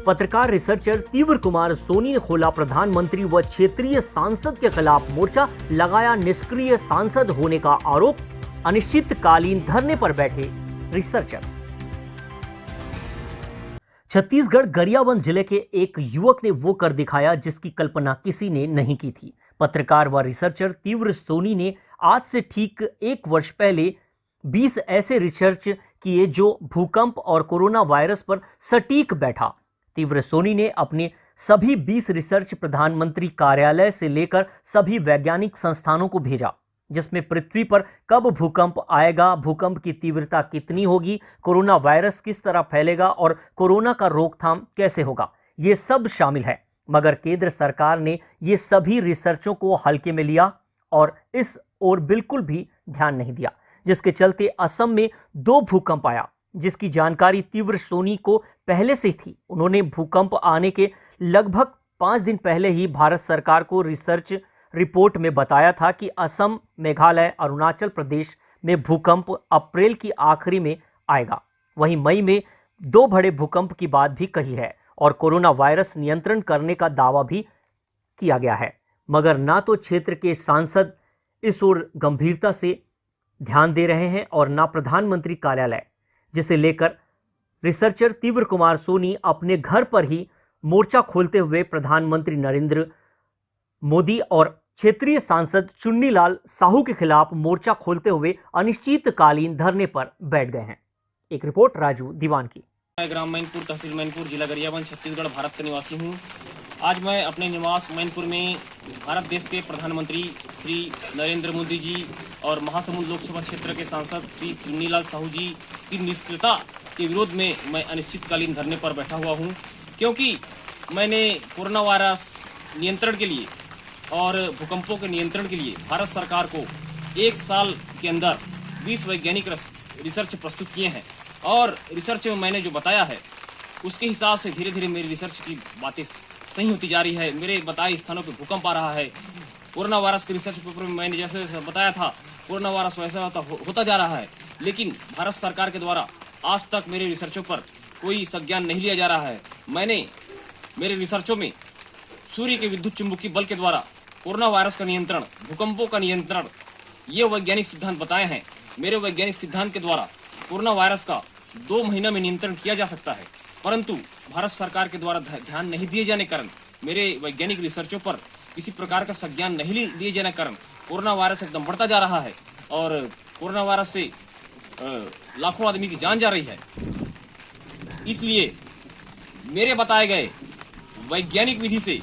पत्रकार रिसर्चर तीव्र कुमार सोनी ने खोला प्रधानमंत्री व क्षेत्रीय सांसद के खिलाफ मोर्चा, लगाया निष्क्रिय सांसद होने का आरोप, अनिश्चितकालीन धरने पर बैठे रिसर्चर। छत्तीसगढ़ गरियाबंद जिले के एक युवक ने वो कर दिखाया जिसकी कल्पना किसी ने नहीं की थी। पत्रकार व रिसर्चर तीव्र सोनी ने आज से ठीक 1 वर्ष पहले 20 ऐसे रिसर्च किए जो भूकंप और कोरोना वायरस पर सटीक बैठा। तीव्र सोनी ने अपने सभी 20 रिसर्च प्रधानमंत्री कार्यालय से लेकर सभी वैज्ञानिक संस्थानों को भेजा, जिसमें पृथ्वी पर कब भूकंप आएगा, भूकंप की तीव्रता कितनी होगी, कोरोना वायरस किस तरह फैलेगा और कोरोना का रोकथाम कैसे होगा, ये सब शामिल है। मगर केंद्र सरकार ने ये सभी रिसर्चों को हल्के में लिया और इस ओर बिल्कुल भी ध्यान नहीं दिया, जिसके चलते असम में 2 भूकंप आया, जिसकी जानकारी तीव्र सोनी को पहले से थी। उन्होंने भूकंप आने के लगभग 5 दिन पहले ही भारत सरकार को रिसर्च रिपोर्ट में बताया था कि असम, मेघालय, अरुणाचल प्रदेश में भूकंप अप्रैल की आखिरी में आएगा। वहीं मई में 2 बड़े भूकंप की बात भी कही है और कोरोना वायरस नियंत्रण करने का दावा भी किया गया है। मगर ना तो क्षेत्र के सांसद इस ओर गंभीरता से ध्यान दे रहे हैं और ना प्रधानमंत्री कार्यालय, जिसे लेकर रिसर्चर तीव्र कुमार सोनी अपने घर पर ही मोर्चा खोलते हुए प्रधानमंत्री नरेंद्र मोदी और क्षेत्रीय सांसद चुन्नीलाल साहू के खिलाफ मोर्चा खोलते हुए अनिश्चितकालीन धरने पर बैठ गए हैं। एक रिपोर्ट राजू दीवान की। मैं ग्राम मैनपुर, तहसील मैनपुर, जिला गरियाबंद, छत्तीसगढ़, भारत का निवासी हूँ। आज मैं अपने निवास मैनपुर में भारत देश के प्रधानमंत्री श्री नरेंद्र मोदी जी और महासमुंद लोकसभा क्षेत्र के सांसद श्री चुन्नीलाल साहू जी की निष्क्रियता के विरोध में मैं अनिश्चितकालीन धरने पर बैठा हुआ हूँ, क्योंकि मैंने कोरोना वायरस नियंत्रण के लिए और भूकंपों के नियंत्रण के लिए भारत सरकार को 1 साल के अंदर 20 वैज्ञानिक रिसर्च प्रस्तुत किए हैं और रिसर्च में मैंने जो बताया है उसके हिसाब से धीरे धीरे मेरी रिसर्च की बातें सही होती जा रही है। मेरे बताए स्थानों पे भूकंप आ रहा है। कोरोना वायरस के रिसर्च पेपर में मैंने जैसे बताया था कोरोना वायरस वैसा होता जा रहा है, लेकिन भारत सरकार के द्वारा आज तक मेरे रिसर्चों पर कोई संज्ञान नहीं लिया जा रहा है। मैंने मेरे रिसर्चों में सूर्य के विद्युत चुंबकीय बल के द्वारा कोरोना वायरस का नियंत्रण, भूकंपों का नियंत्रण, ये वैज्ञानिक सिद्धांत बताए हैं। मेरे वैज्ञानिक सिद्धांत के द्वारा कोरोना वायरस का 2 महीना में नियंत्रण किया जा सकता है, परंतु भारत सरकार के द्वारा ध्यान नहीं दिए जाने कारण, मेरे वैज्ञानिक रिसर्चों पर किसी प्रकार का संज्ञान नहीं दिए जाने कारण कोरोना वायरस एकदम बढ़ता जा रहा है और कोरोना वायरस से लाखों आदमी की जान जा रही है। इसलिए मेरे बताए गए वैज्ञानिक विधि से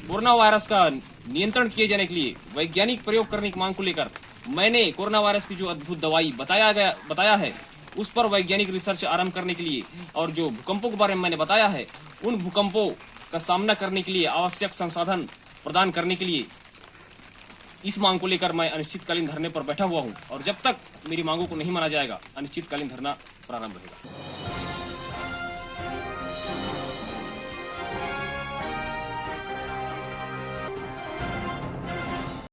कोरोना वायरस का नियंत्रण किए जाने के लिए वैज्ञानिक प्रयोग करने की मांग को लेकर मैंने कोरोना वायरस की जो अद्भुत दवाई बताया है उस पर वैज्ञानिक रिसर्च आरंभ करने के लिए और जो भूकंपों के बारे में मैंने बताया है उन भूकंपों का सामना करने के लिए आवश्यक संसाधन प्रदान करने के लिए इस मांग को लेकर मैं अनिश्चितकालीन धरने पर बैठा हुआ हूं और जब तक मेरी मांगों को नहीं माना जाएगा अनिश्चितकालीन धरना प्रारंभ रहेगा।